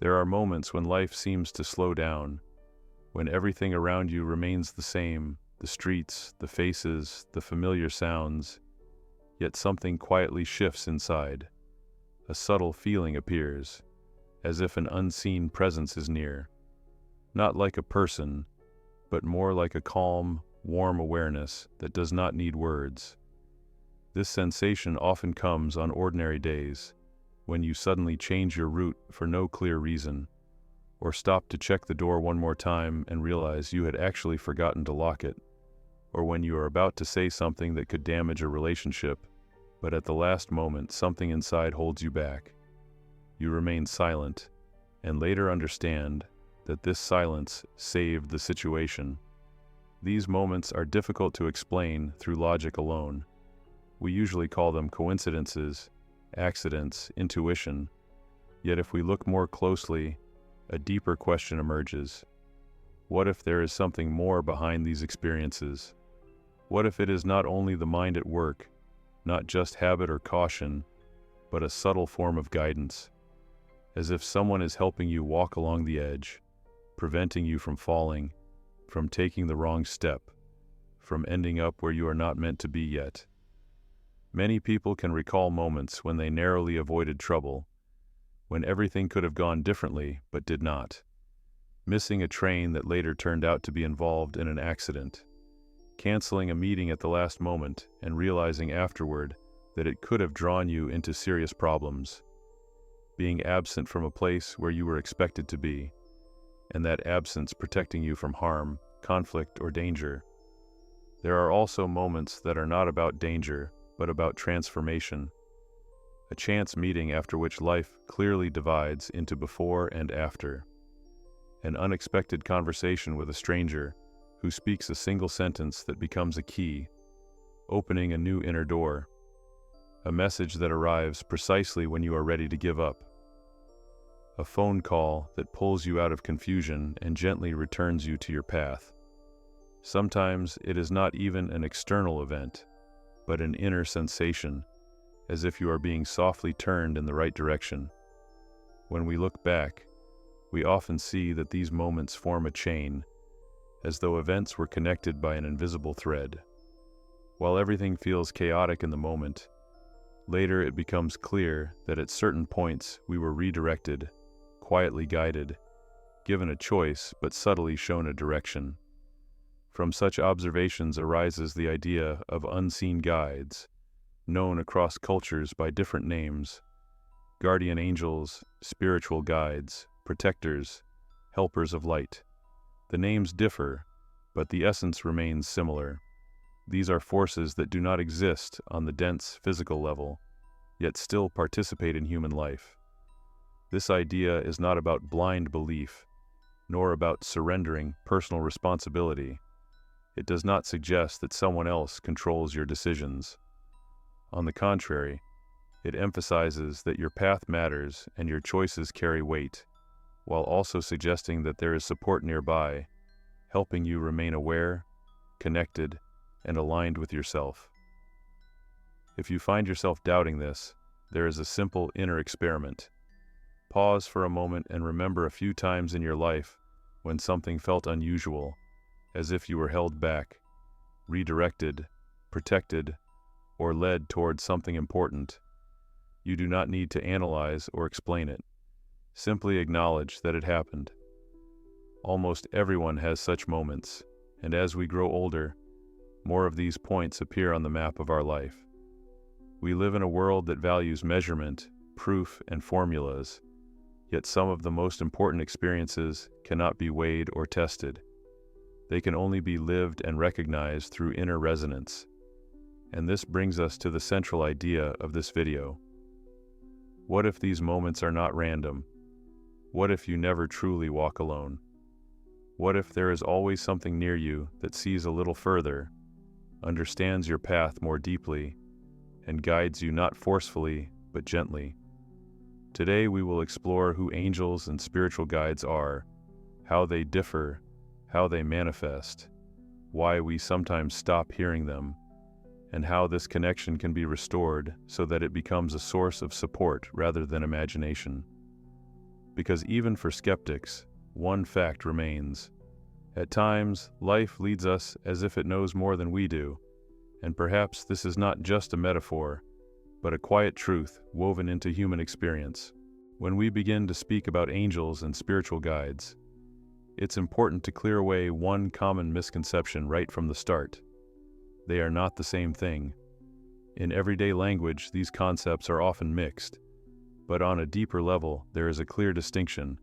There are moments when life seems to slow down, when everything around you remains the same, the streets, the faces, the familiar sounds, yet something quietly shifts inside. A subtle feeling appears, as if an unseen presence is near. Not like a person, but more like a calm, warm awareness that does not need words. This sensation often comes on ordinary days, when you suddenly change your route for no clear reason, or stop to check the door one more time and realize you had actually forgotten to lock it, or when you are about to say something that could damage a relationship, but at the last moment something inside holds you back. You remain silent, and later understand that this silence saved the situation. These moments are difficult to explain through logic alone. We usually call them coincidences, accidents, intuition. Yet if we look more closely, a deeper question emerges. What if there is something more behind these experiences? What if it is not only the mind at work, not just habit or caution, but a subtle form of guidance? As if someone is helping you walk along the edge, preventing you from falling, from taking the wrong step, from ending up where you are not meant to be yet. Many people can recall moments when they narrowly avoided trouble, when everything could have gone differently but did not. Missing a train that later turned out to be involved in an accident, canceling a meeting at the last moment and realizing afterward that it could have drawn you into serious problems, being absent from a place where you were expected to be, and that absence protecting you from harm, conflict, or danger. There are also moments that are not about danger, but about transformation. A chance meeting after which life clearly divides into before and after. An unexpected conversation with a stranger who speaks a single sentence that becomes a key, opening a new inner door. A message that arrives precisely when you are ready to give up. A phone call that pulls you out of confusion and gently returns you to your path. Sometimes it is not even an external event, but an inner sensation, as if you are being softly turned in the right direction. When we look back, we often see that these moments form a chain, as though events were connected by an invisible thread. While everything feels chaotic in the moment, later it becomes clear that at certain points we were redirected, quietly guided, given a choice but subtly shown a direction. From such observations arises the idea of unseen guides, known across cultures by different names: guardian angels, spiritual guides, protectors, helpers of light. The names differ, but the essence remains similar. These are forces that do not exist on the dense physical level, yet still participate in human life. This idea is not about blind belief, nor about surrendering personal responsibility. It does not suggest that someone else controls your decisions. On the contrary, it emphasizes that your path matters and your choices carry weight, while also suggesting that there is support nearby, helping you remain aware, connected, and aligned with yourself. If you find yourself doubting this, there is a simple inner experiment. Pause for a moment and remember a few times in your life when something felt unusual, as if you were held back, redirected, protected, or led towards something important. You do not need to analyze or explain it. Simply acknowledge that it happened. Almost everyone has such moments, and as we grow older, more of these points appear on the map of our life. We live in a world that values measurement, proof, and formulas, yet some of the most important experiences cannot be weighed or tested. They can only be lived and recognized through inner resonance. And this brings us to the central idea of this video. What if these moments are not random? What if you never truly walk alone? What if there is always something near you that sees a little further, understands your path more deeply, and guides you not forcefully, but gently? Today we will explore who angels and spiritual guides are, how they differ, how they manifest, why we sometimes stop hearing them, and how this connection can be restored so that it becomes a source of support rather than imagination. Because even for skeptics, one fact remains. At times, life leads us as if it knows more than we do, and perhaps this is not just a metaphor, but a quiet truth woven into human experience. When we begin to speak about angels and spiritual guides, it's important to clear away one common misconception right from the start. They are not the same thing. In everyday language, these concepts are often mixed, but on a deeper level, there is a clear distinction,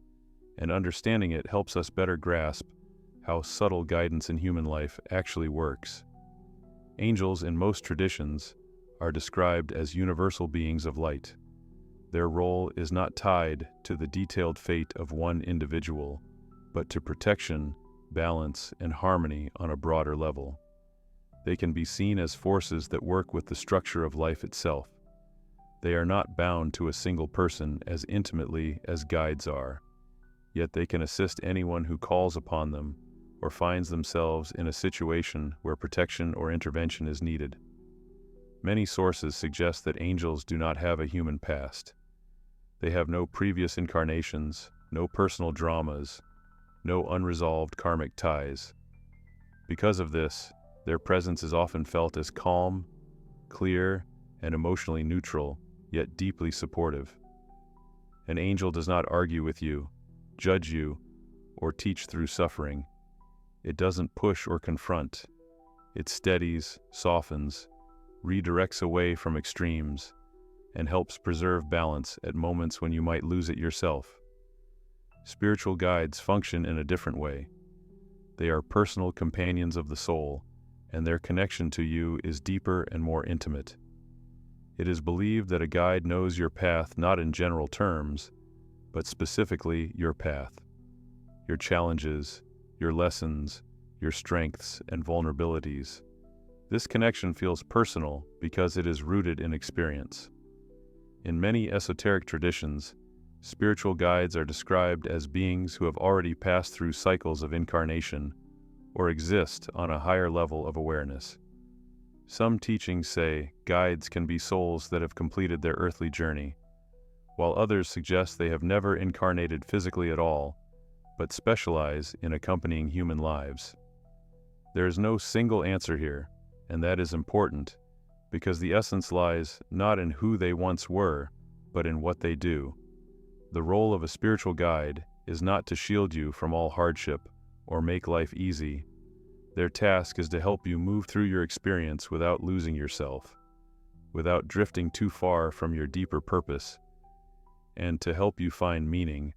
and understanding it helps us better grasp how subtle guidance in human life actually works. Angels, in most traditions, are described as universal beings of light. Their role is not tied to the detailed fate of one individual, but to protection, balance, and harmony on a broader level. They can be seen as forces that work with the structure of life itself. They are not bound to a single person as intimately as guides are, yet they can assist anyone who calls upon them or finds themselves in a situation where protection or intervention is needed. Many sources suggest that angels do not have a human past. They have no previous incarnations, no personal dramas, no unresolved karmic ties. Because of this, their presence is often felt as calm, clear, and emotionally neutral, yet deeply supportive. An angel does not argue with you, judge you, or teach through suffering. It doesn't push or confront. It steadies, softens, redirects away from extremes, and helps preserve balance at moments when you might lose it yourself. Spiritual guides function in a different way. They are personal companions of the soul, and their connection to you is deeper and more intimate. It is believed that a guide knows your path not in general terms, but specifically your path, your challenges, your lessons, your strengths and vulnerabilities. This connection feels personal because it is rooted in experience. In many esoteric traditions, spiritual guides are described as beings who have already passed through cycles of incarnation or exist on a higher level of awareness. Some teachings say guides can be souls that have completed their earthly journey, while others suggest they have never incarnated physically at all, but specialize in accompanying human lives. There is no single answer here, and that is important, because the essence lies not in who they once were, but in what they do. The role of a spiritual guide is not to shield you from all hardship or make life easy. Their task is to help you move through your experience without losing yourself, without drifting too far from your deeper purpose, and to help you find meaning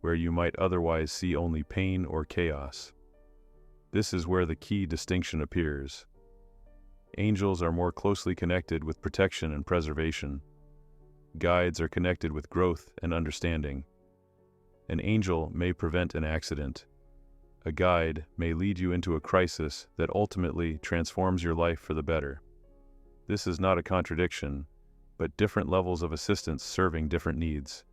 where you might otherwise see only pain or chaos. This is where the key distinction appears. Angels are more closely connected with protection and preservation. Guides are connected with growth and understanding. An angel may prevent an accident. A guide may lead you into a crisis that ultimately transforms your life for the better. This is not a contradiction, but different levels of assistance serving different needs.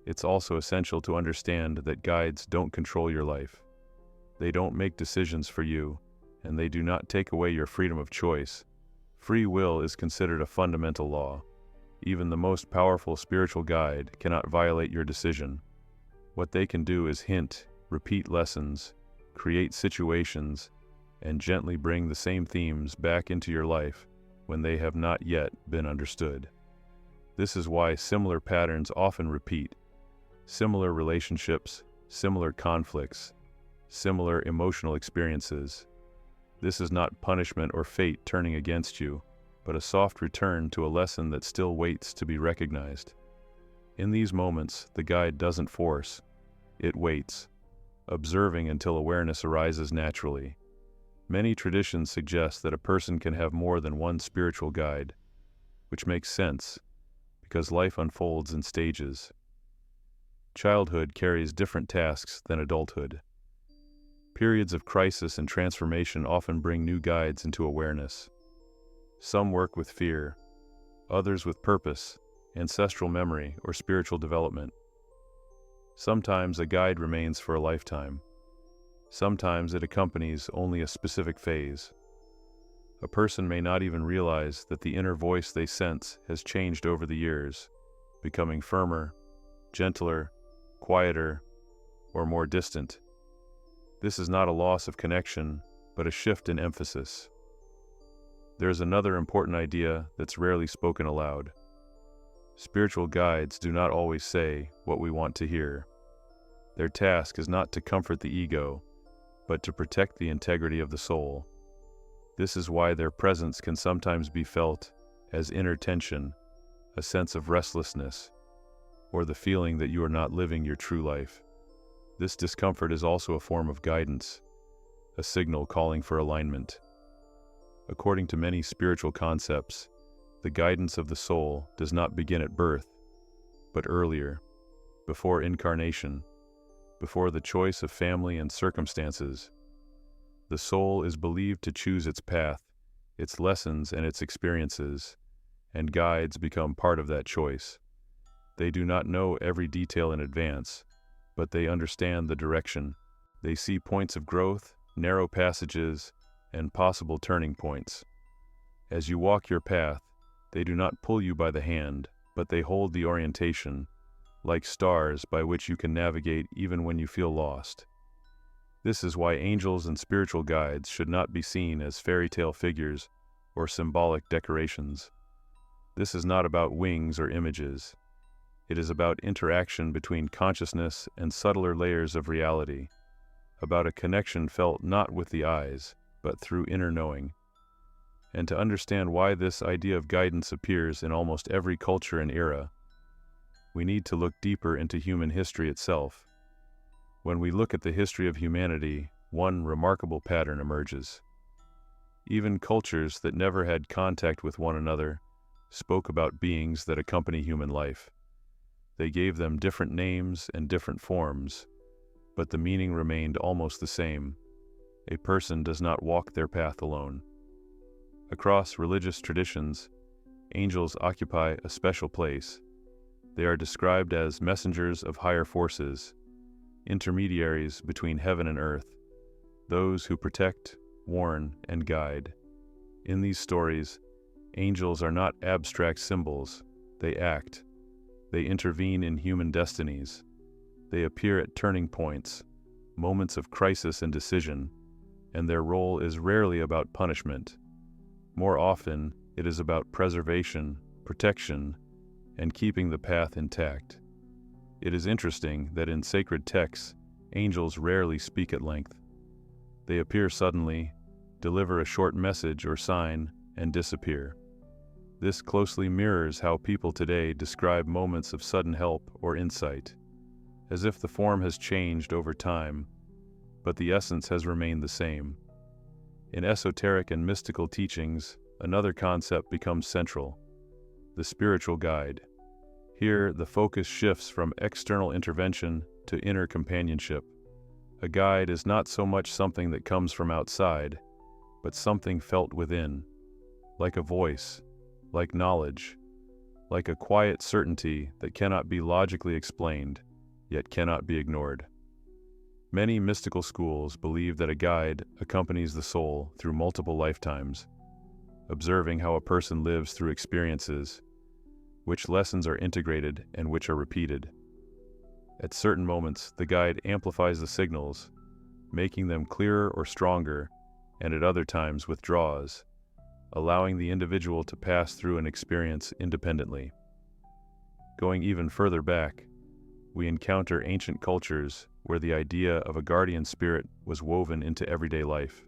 It's also essential to understand that guides don't control your life. They don't make decisions for you, and they do not take away your freedom of choice. Free will is considered a fundamental law. Even the most powerful spiritual guide cannot violate your decision. What they can do is hint, repeat lessons, create situations, and gently bring the same themes back into your life when they have not yet been understood. This is why similar patterns often repeat. Similar relationships, similar conflicts, similar emotional experiences. This is not punishment or fate turning against you, but a soft return to a lesson that still waits to be recognized. In these moments, the guide doesn't force, it waits, observing until awareness arises naturally. Many traditions suggest that a person can have more than one spiritual guide, which makes sense, because life unfolds in stages. Childhood carries different tasks than adulthood. Periods of crisis and transformation often bring new guides into awareness. Some work with fear, others with purpose, ancestral memory, or spiritual development. Sometimes a guide remains for a lifetime. Sometimes it accompanies only a specific phase. A person may not even realize that the inner voice they sense has changed over the years, becoming firmer, gentler, quieter, or more distant. This is not a loss of connection, but a shift in emphasis. There's another important idea that's rarely spoken aloud. Spiritual guides do not always say what we want to hear. Their task is not to comfort the ego, but to protect the integrity of the soul. This is why their presence can sometimes be felt as inner tension, a sense of restlessness, or the feeling that you are not living your true life. This discomfort is also a form of guidance, a signal calling for alignment. According to many spiritual concepts, the guidance of the soul does not begin at birth, but earlier, before incarnation, before the choice of family and circumstances. The soul is believed to choose its path, its lessons and its experiences, and guides become part of that choice. They do not know every detail in advance, but they understand the direction. They see points of growth, narrow passages, and possible turning points. As you walk your path, they do not pull you by the hand, but they hold the orientation, like stars by which you can navigate even when you feel lost. This is why angels and spiritual guides should not be seen as fairy tale figures or symbolic decorations. This is not about wings or images. It is about interaction between consciousness and subtler layers of reality, about a connection felt not with the eyes, but through inner knowing. And to understand why this idea of guidance appears in almost every culture and era, we need to look deeper into human history itself. When we look at the history of humanity, one remarkable pattern emerges. Even cultures that never had contact with one another spoke about beings that accompany human life. They gave them different names and different forms, but the meaning remained almost the same. A person does not walk their path alone. Across religious traditions, angels occupy a special place. They are described as messengers of higher forces, intermediaries between heaven and earth, those who protect, warn, and guide. In these stories, angels are not abstract symbols. They act. They intervene in human destinies. They appear at turning points, moments of crisis and decision, and their role is rarely about punishment. More often, it is about preservation, protection, and keeping the path intact. It is interesting that in sacred texts, angels rarely speak at length. They appear suddenly, deliver a short message or sign, and disappear. This closely mirrors how people today describe moments of sudden help or insight, as if the form has changed over time, but the essence has remained the same. In esoteric and mystical teachings, another concept becomes central: the spiritual guide. Here, the focus shifts from external intervention to inner companionship. A guide is not so much something that comes from outside, but something felt within, like a voice, like knowledge, like a quiet certainty that cannot be logically explained, yet cannot be ignored. Many mystical schools believe that a guide accompanies the soul through multiple lifetimes, observing how a person lives through experiences, which lessons are integrated and which are repeated. At certain moments, the guide amplifies the signals, making them clearer or stronger, and at other times withdraws, allowing the individual to pass through an experience independently. Going even further back, we encounter ancient cultures where the idea of a guardian spirit was woven into everyday life.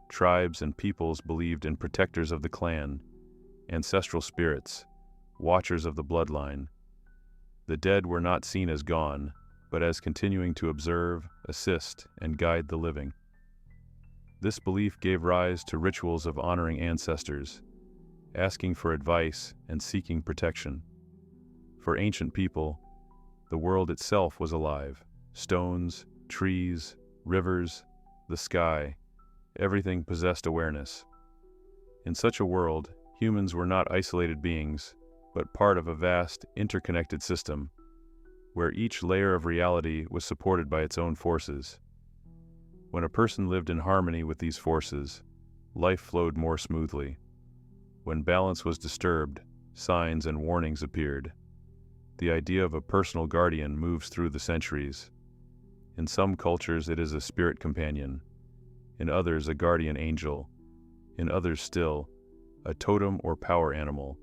Tribes and peoples believed in protectors of the clan, ancestral spirits, watchers of the bloodline. The dead were not seen as gone, but as continuing to observe, assist, and guide the living. This belief gave rise to rituals of honoring ancestors, asking for advice and seeking protection. For ancient people, the world itself was alive. Stones, trees, rivers, the sky, everything possessed awareness. In such a world, humans were not isolated beings, but part of a vast, interconnected system, where each layer of reality was supported by its own forces. When a person lived in harmony with these forces, life flowed more smoothly. When balance was disturbed, signs and warnings appeared. the idea of a personal guardian moves through the centuries. In some cultures it is a spirit companion, in others a guardian angel, in others still, a totem or power animal.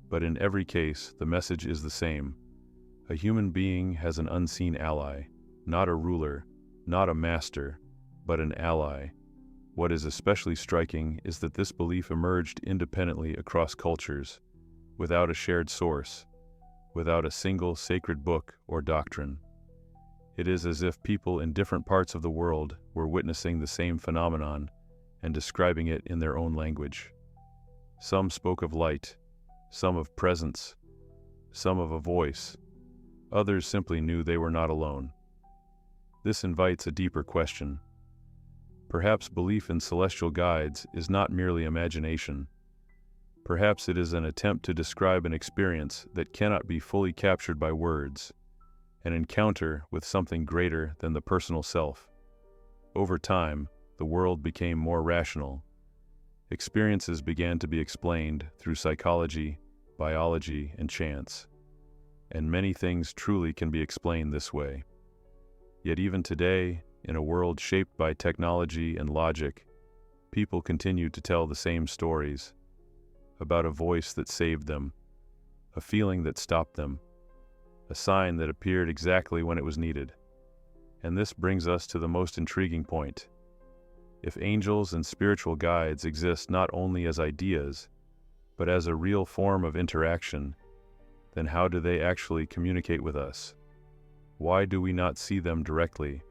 But in every case, the message is the same. A human being has an unseen ally, not a ruler, not a master, but an ally. What is especially striking is that this belief emerged independently across cultures, without a shared source, without a single sacred book or doctrine. It is as if people in different parts of the world were witnessing the same phenomenon and describing it in their own language. Some spoke of light, some of presence, some of a voice. Others simply knew they were not alone. This invites a deeper question. Perhaps belief in celestial guides is not merely imagination. Perhaps it is an attempt to describe an experience that cannot be fully captured by words, an encounter with something greater than the personal self. Over time, the world became more rational. Experiences began to be explained through psychology, biology, and chance. And many things truly can be explained this way. Yet even today, in a world shaped by technology and logic, people continue to tell the same stories about a voice that saved them, a feeling that stopped them, a sign that appeared exactly when it was needed. And this brings us to the most intriguing point. If angels and spiritual guides exist not only as ideas, but as a real form of interaction, then how do they actually communicate with us? Why do we not see them directly?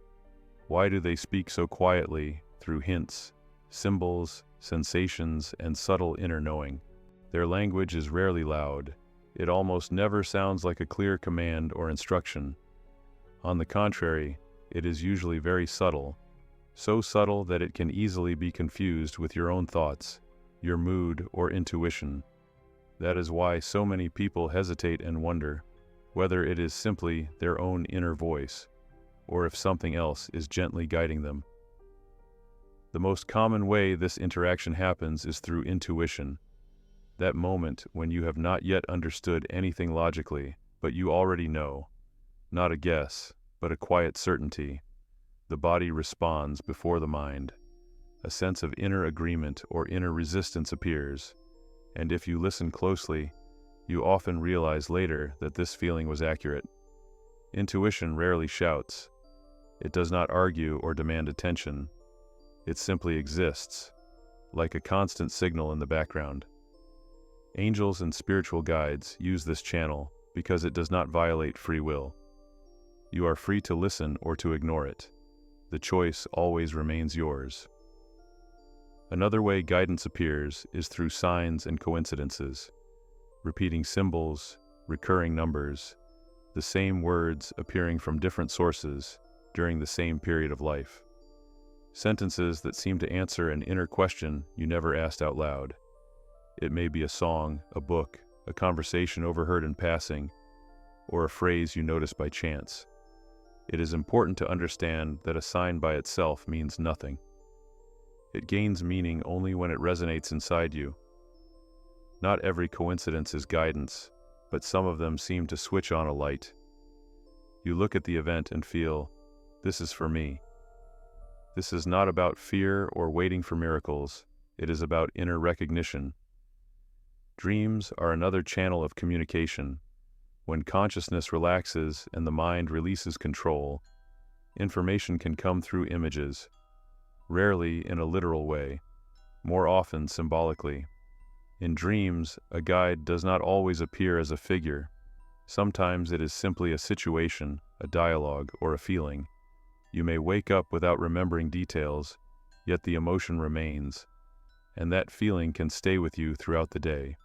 Why do they speak so quietly through hints, symbols, sensations, and subtle inner knowing? Their language is rarely loud. It almost never sounds like a clear command or instruction. On the contrary, it is usually very subtle, so subtle that it can easily be confused with your own thoughts, your mood, or intuition. That is why so many people hesitate and wonder whether it is simply their own inner voice, or if something else is gently guiding them. The most common way this interaction happens is through intuition, that moment when you have not yet understood anything logically, but you already know. Not a guess, but a quiet certainty. The body responds before the mind. A sense of inner agreement or inner resistance appears, and if you listen closely, you often realize later that this feeling was accurate. Intuition rarely shouts. It does not argue or demand attention. It simply exists, like a constant signal in the background. Angels and spiritual guides use this channel because it does not violate free will. You are free to listen or to ignore it. The choice always remains yours. Another way guidance appears is through signs and coincidences. Repeating symbols, recurring numbers, the same words appearing from different sources during the same period of life. Sentences that seem to answer an inner question you never asked out loud. It may be a song, a book, a conversation overheard in passing, or a phrase you notice by chance. It is important to understand that a sign by itself means nothing. It gains meaning only when it resonates inside you. Not every coincidence is guidance, but some of them seem to switch on a light. You look at the event and feel, this is for me. This is not about fear or waiting for miracles. It is about inner recognition. Dreams are another channel of communication. When consciousness relaxes and the mind releases control, information can come through images, rarely in a literal way, more often symbolically. In dreams, a guide does not always appear as a figure. Sometimes it is simply a situation, a dialogue, or a feeling. You may wake up without remembering details, yet the emotion remains, and that feeling can stay with you throughout the day.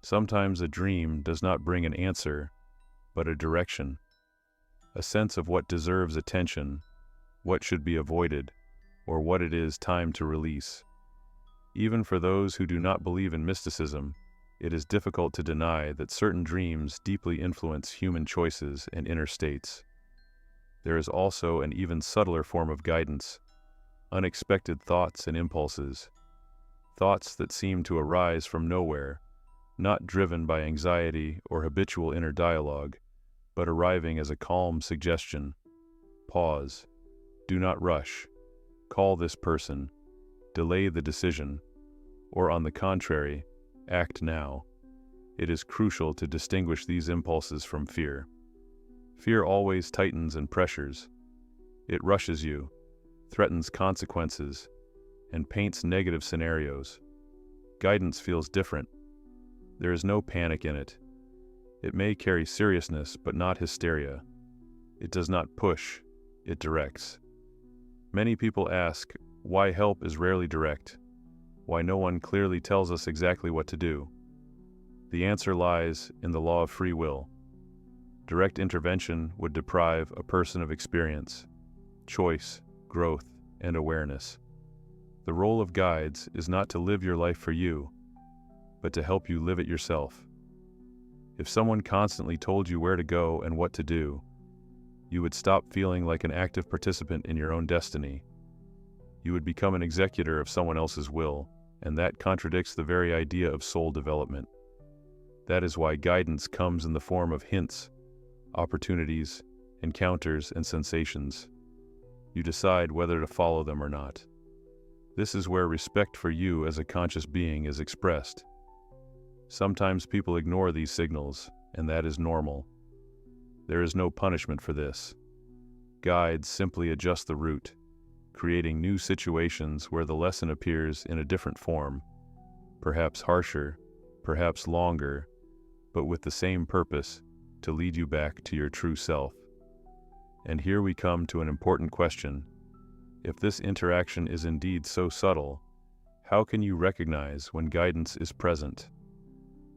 Sometimes a dream does not bring an answer, but a direction, a sense of what deserves attention, what should be avoided, or what it is time to release. Even for those who do not believe in mysticism, it is difficult to deny that certain dreams deeply influence human choices and inner states. There is also an even subtler form of guidance, unexpected thoughts and impulses, thoughts that seem to arise from nowhere, not driven by anxiety or habitual inner dialogue, but arriving as a calm suggestion. Pause. Do not rush. Call this person. Delay the decision. Or on the contrary, act now. It is crucial to distinguish these impulses from fear. Fear always tightens and pressures. It rushes you, threatens consequences, and paints negative scenarios. Guidance feels different. There is no panic in it. It may carry seriousness, but not hysteria. It does not push, it directs. Many people ask why help is rarely direct, why no one clearly tells us exactly what to do. The answer lies in the law of free will. Direct intervention would deprive a person of experience, choice, growth, and awareness. The role of guides is not to live your life for you, but to help you live it yourself. If someone constantly told you where to go and what to do, you would stop feeling like an active participant in your own destiny. You would become an executor of someone else's will, and that contradicts the very idea of soul development. That is why guidance comes in the form of hints, opportunities, encounters, and sensations. You decide whether to follow them or not. This is where respect for you as a conscious being is expressed. Sometimes people ignore these signals, and that is normal. There is no punishment for this. Guides simply adjust the route, creating new situations where the lesson appears in a different form, perhaps harsher, perhaps longer, but with the same purpose, to lead you back to your true self. And here we come to an important question. If this interaction is indeed so subtle, how can you recognize when guidance is present?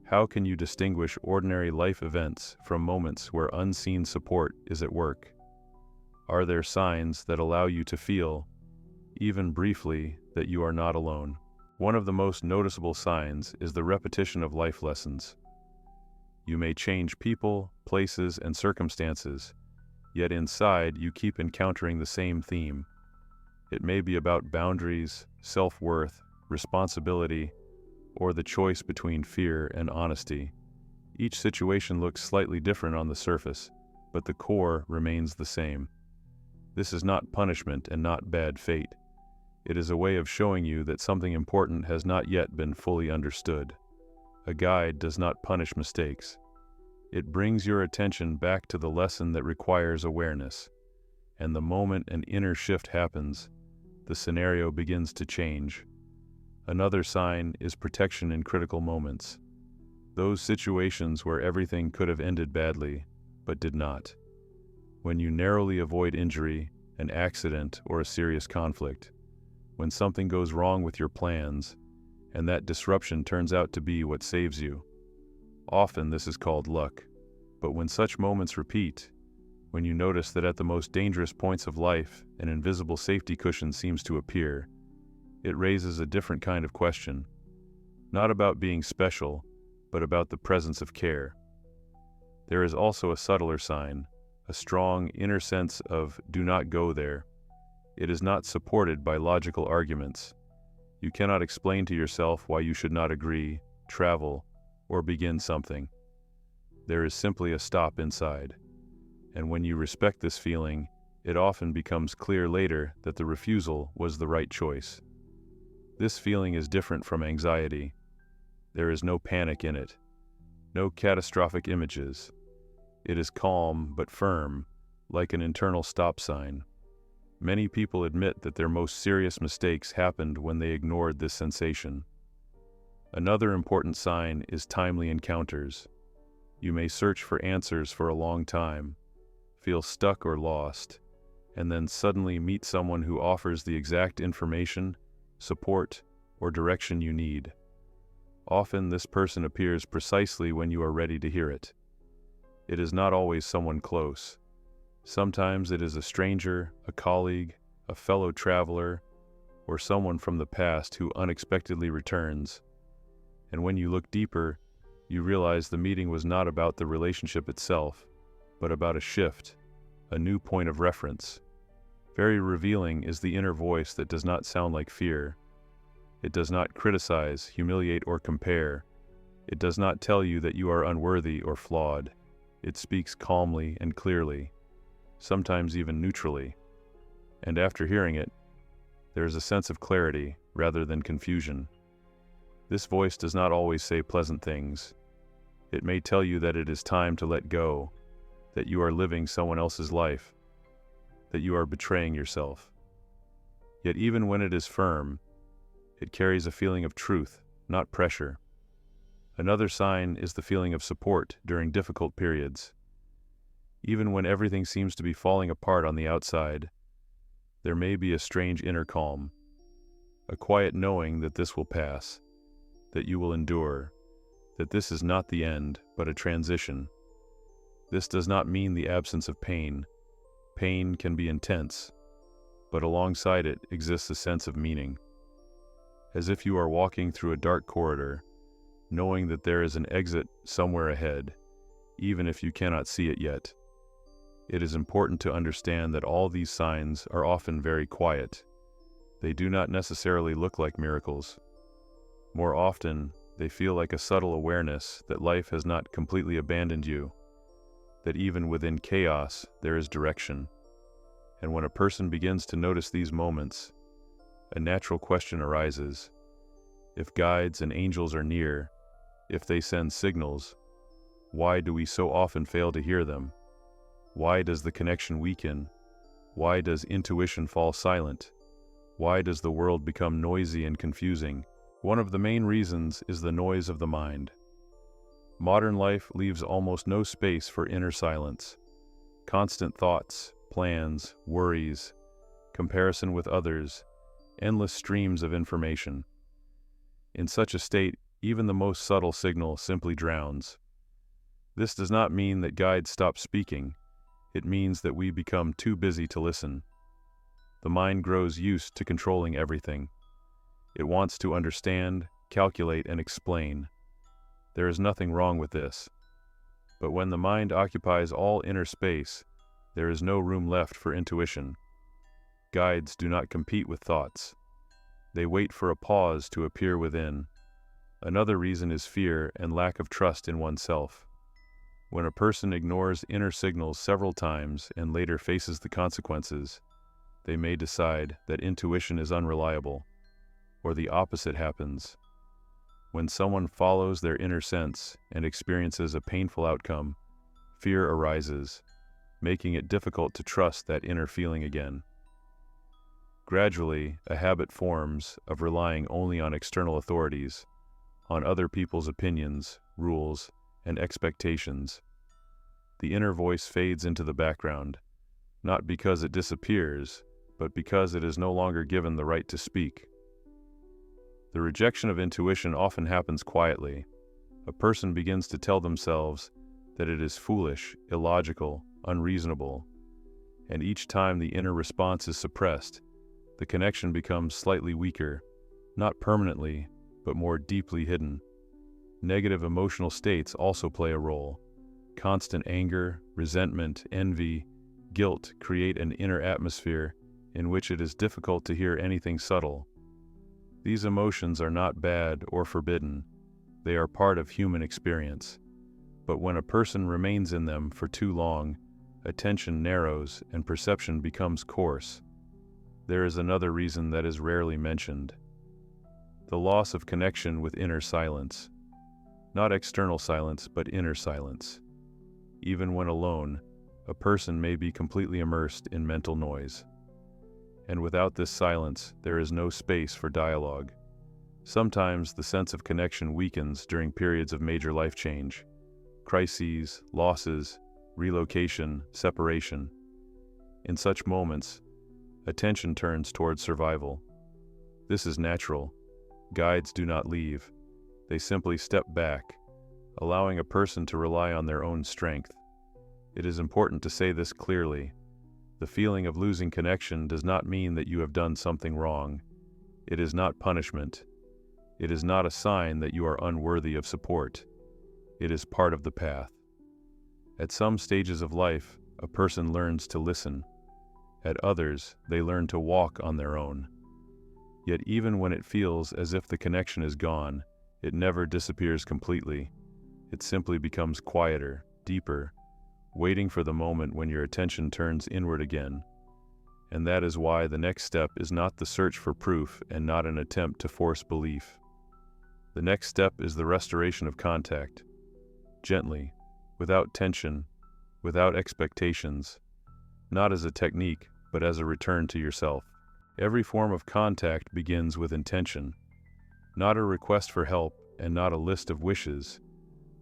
How can you distinguish ordinary life events from moments where unseen support is at work? Are there signs that allow you to feel, even briefly, that you are not alone? One of the most noticeable signs is the repetition of life lessons. You may change people, places, and circumstances, yet inside you keep encountering the same theme. It may be about boundaries, self-worth, responsibility, or the choice between fear and honesty. Each situation looks slightly different on the surface, but the core remains the same. This is not punishment and not bad fate. It is a way of showing you that something important has not yet been fully understood. A guide does not punish mistakes. It brings your attention back to the lesson that requires awareness. And the moment an inner shift happens, the scenario begins to change. Another sign is protection in critical moments. Those situations where everything could have ended badly, but did not. When you narrowly avoid injury, an accident, or a serious conflict. When something goes wrong with your plans, and that disruption turns out to be what saves you. Often this is called luck. But when such moments repeat, when you notice that at the most dangerous points of life, an invisible safety cushion seems to appear, it raises a different kind of question. Not about being special, but about the presence of care. There is also a subtler sign, a strong inner sense of "do not go there." It is not supported by logical arguments. You cannot explain to yourself why you should not agree, travel, or begin something. There is simply a stop inside. And when you respect this feeling, it often becomes clear later that the refusal was the right choice. This feeling is different from anxiety. There is no panic in it, no catastrophic images. It is calm but firm, like an internal stop sign. Many people admit that their most serious mistakes happened when they ignored this sensation. Another important sign is timely encounters. You may search for answers for a long time, feel stuck or lost, and then suddenly meet someone who offers the exact information, support, or direction you need. Often this person appears precisely when you are ready to hear it. It is not always someone close. Sometimes it is a stranger, a colleague, a fellow traveler, or someone from the past who unexpectedly returns. And when you look deeper, you realize the meeting was not about the relationship itself, but about a shift, a new point of reference. Very revealing is the inner voice that does not sound like fear. It does not criticize, humiliate, or compare. It does not tell you that you are unworthy or flawed. It speaks calmly and clearly, sometimes even neutrally. And after hearing it, there is a sense of clarity rather than confusion. This voice does not always say pleasant things. It may tell you that it is time to let go, that you are living someone else's life, that you are betraying yourself. Yet even when it is firm, it carries a feeling of truth, not pressure. Another sign is the feeling of support during difficult periods. Even when everything seems to be falling apart on the outside, there may be a strange inner calm, a quiet knowing that this will pass, that you will endure, that this is not the end, but a transition. This does not mean the absence of pain. Pain can be intense, but alongside it exists a sense of meaning. As if you are walking through a dark corridor, knowing that there is an exit somewhere ahead, even if you cannot see it yet. It is important to understand that all these signs are often very quiet. They do not necessarily look like miracles. More often, they feel like a subtle awareness that life has not completely abandoned you, that even within chaos there is direction. And when a person begins to notice these moments, a natural question arises. If guides and angels are near, if they send signals, why do we so often fail to hear them? Why does the connection weaken? Why does intuition fall silent? Why does the world become noisy and confusing? One of the main reasons is the noise of the mind. Modern life leaves almost no space for inner silence. Constant thoughts, plans, worries, comparison with others, endless streams of information. In such a state, even the most subtle signal simply drowns. This does not mean that guides stop speaking. It means that we become too busy to listen. The mind grows used to controlling everything. It wants to understand, calculate, and explain. There is nothing wrong with this. But when the mind occupies all inner space, there is no room left for intuition. Guides do not compete with thoughts. They wait for a pause to appear within. Another reason is fear and lack of trust in oneself. When a person ignores inner signals several times and later faces the consequences, they may decide that intuition is unreliable, or the opposite happens. When someone follows their inner sense and experiences a painful outcome, fear arises, making it difficult to trust that inner feeling again. Gradually, a habit forms of relying only on external authorities, on other people's opinions, rules, and expectations. The inner voice fades into the background, not because it disappears, but because it is no longer given the right to speak. The rejection of intuition often happens quietly. A person begins to tell themselves that it is foolish, illogical, unreasonable, and each time the inner response is suppressed, the connection becomes slightly weaker, not permanently, but more deeply hidden. Negative emotional states also play a role. Constant anger, resentment, envy, guilt create an inner atmosphere in which it is difficult to hear anything subtle. These emotions are not bad or forbidden. They are part of human experience. But when a person remains in them for too long, attention narrows and perception becomes coarse. There is another reason that is rarely mentioned. The loss of connection with inner silence. Not external silence, but inner silence. Even when alone, a person may be completely immersed in mental noise. And without this silence, there is no space for dialogue. Sometimes the sense of connection weakens during periods of major life change, crises, losses, relocation, separation. In such moments, attention turns towards survival. This is natural. Guides do not leave. They simply step back, allowing a person to rely on their own strength. It is important to say this clearly. The feeling of losing connection does not mean that you have done something wrong. It is not punishment. It is not a sign that you are unworthy of support. It is part of the path. At some stages of life, a person learns to listen. At others, they learn to walk on their own. Yet even when it feels as if the connection is gone, It never disappears completely. It simply becomes quieter, deeper, waiting for the moment when your attention turns inward again. And that is why the next step is not the search for proof and not an attempt to force belief. The next step is the restoration of contact. Gently, without tension, without expectations, not as a technique, but as a return to yourself. Every form of contact begins with intention, not a request for help and not a list of wishes,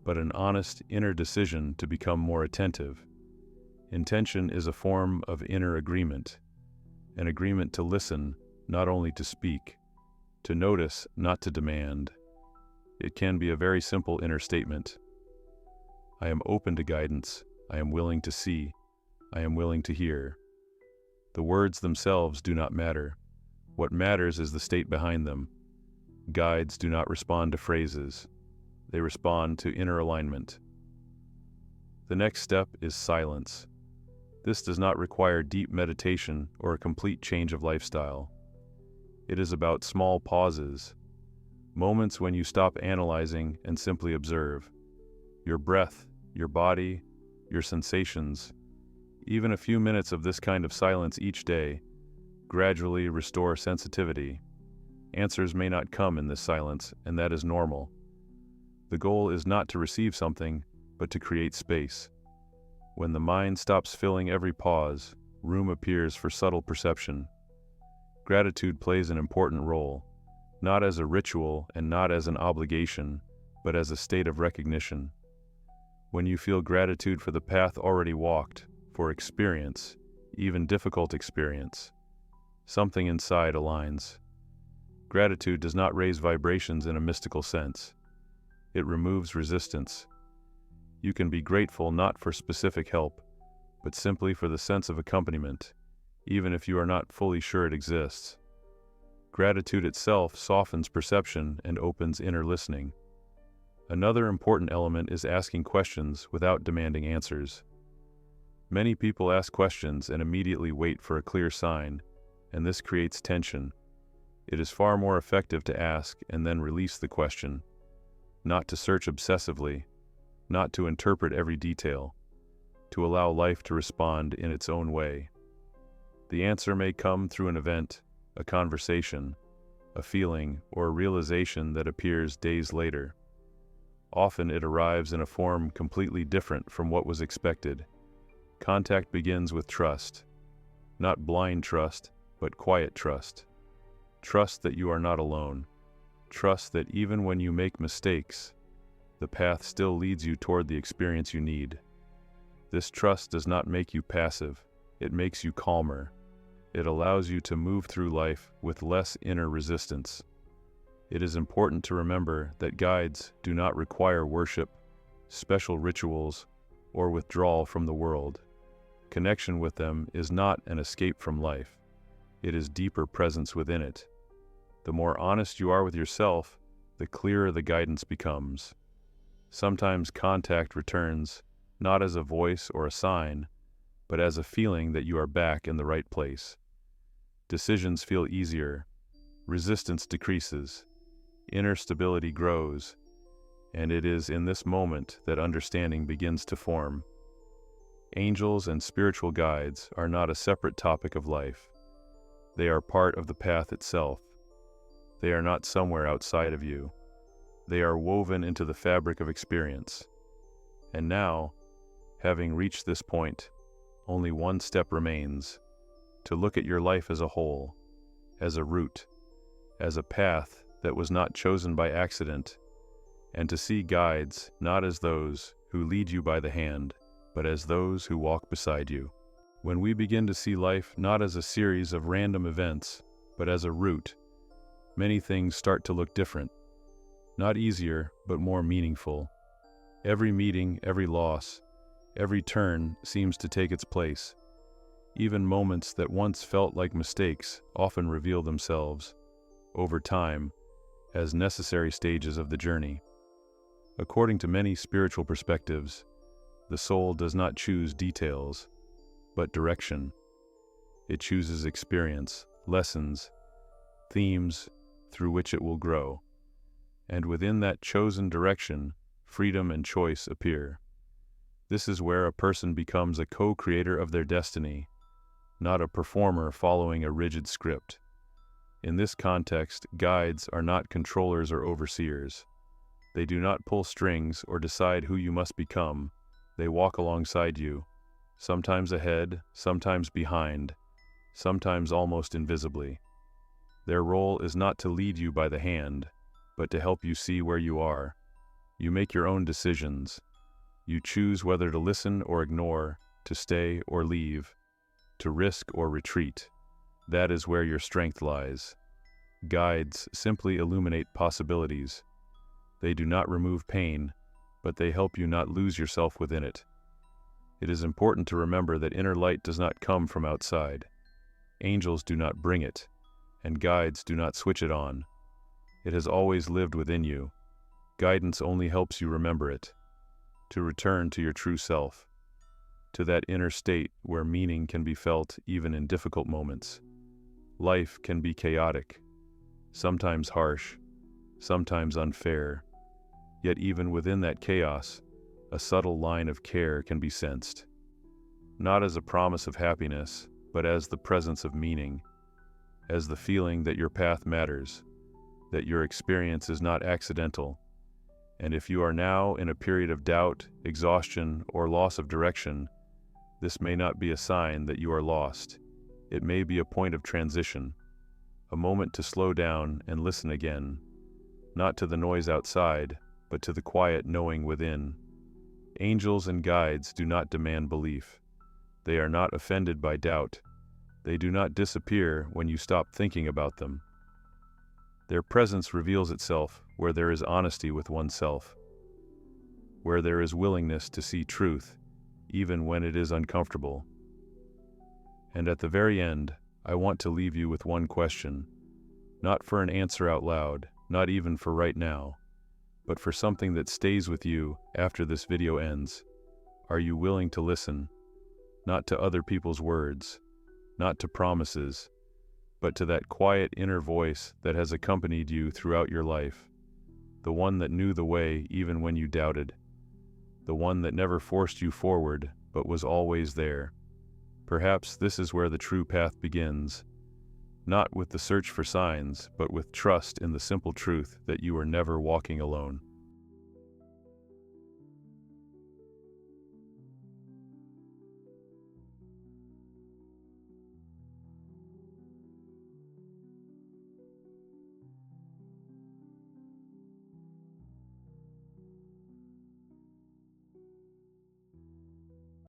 but an honest inner decision to become more attentive. Intention is a form of inner agreement, an agreement to listen, not only to speak, to notice, not to demand. It can be a very simple inner statement. I am open to guidance. I am willing to see. I am willing to hear. The words themselves do not matter. What matters is the state behind them. Guides do not respond to phrases. They respond to inner alignment. The next step is silence. This does not require deep meditation or a complete change of lifestyle. It is about small pauses, moments when you stop analyzing and simply observe. Your breath, your body, your sensations. Even a few minutes of this kind of silence each day gradually restore sensitivity. Answers may not come in this silence, and that is normal. The goal is not to receive something, but to create space. When the mind stops filling every pause, room appears for subtle perception. Gratitude plays an important role, not as a ritual and not as an obligation, but as a state of recognition. When you feel gratitude for the path already walked, for experience, even difficult experience, something inside aligns. Gratitude does not raise vibrations in a mystical sense. It removes resistance. You can be grateful not for specific help, but simply for the sense of accompaniment, even if you are not fully sure it exists. Gratitude itself softens perception and opens inner listening. Another important element is asking questions without demanding answers. Many people ask questions and immediately wait for a clear sign, and this creates tension. It is far more effective to ask and then release the question, not to search obsessively, not to interpret every detail, to allow life to respond in its own way. The answer may come through an event, a conversation, a feeling, or a realization that appears days later. Often it arrives in a form completely different from what was expected. Contact begins with trust. Not blind trust, but quiet trust. Trust that you are not alone. Trust that even when you make mistakes, the path still leads you toward the experience you need. This trust does not make you passive. It makes you calmer. It allows you to move through life with less inner resistance. It is important to remember that guides do not require worship, special rituals, or withdrawal from the world. Connection with them is not an escape from life. It is deeper presence within it. The more honest you are with yourself, the clearer the guidance becomes. Sometimes contact returns, not as a voice or a sign, but as a feeling that you are back in the right place. Decisions feel easier, resistance decreases, inner stability grows, and it is in this moment that understanding begins to form. Angels and spiritual guides are not a separate topic of life. They are part of the path itself. They are not somewhere outside of you. They are woven into the fabric of experience. And now, having reached this point, only one step remains: to look at your life as a whole, as a route, as a path that was not chosen by accident, and to see guides not as those who lead you by the hand, but as those who walk beside you. When we begin to see life not as a series of random events, but as a route, many things start to look different. Not easier, but more meaningful. Every meeting, every loss, every turn seems to take its place. Even moments that once felt like mistakes often reveal themselves, over time, as necessary stages of the journey. According to many spiritual perspectives, the soul does not choose details, but direction. It chooses experience, lessons, themes through which it will grow. And within that chosen direction, freedom and choice appear. This is where a person becomes a co-creator of their destiny, not a performer following a rigid script. In this context, guides are not controllers or overseers. They do not pull strings or decide who you must become. They walk alongside you, sometimes ahead, sometimes behind, sometimes almost invisibly. Their role is not to lead you by the hand, but to help you see where you are. You make your own decisions. You choose whether to listen or ignore, to stay or leave, to risk or retreat. That is where your strength lies. Guides simply illuminate possibilities. They do not remove pain, but they help you not lose yourself within it. It is important to remember that inner light does not come from outside. Angels do not bring it, and guides do not switch it on. It has always lived within you. Guidance only helps you remember it, to return to your true self, to that inner state where meaning can be felt even in difficult moments. Life can be chaotic, sometimes harsh, sometimes unfair, yet even within that chaos, a subtle line of care can be sensed. Not as a promise of happiness, but as the presence of meaning, as the feeling that your path matters, that your experience is not accidental. And if you are now in a period of doubt, exhaustion, or loss of direction, this may not be a sign that you are lost. It may be a point of transition, a moment to slow down and listen again, not to the noise outside, but to the quiet knowing within. Angels and guides do not demand belief. They are not offended by doubt. They do not disappear when you stop thinking about them. Their presence reveals itself where there is honesty with oneself, where there is willingness to see truth, even when it is uncomfortable. And at the very end, I want to leave you with one question, not for an answer out loud, not even for right now, but for something that stays with you after this video ends. Are you willing to listen, not to other people's words, not to promises, but to that quiet inner voice that has accompanied you throughout your life, the one that knew the way even when you doubted, the one that never forced you forward but was always there? Perhaps this is where the true path begins, not with the search for signs, but with trust in the simple truth that you are never walking alone.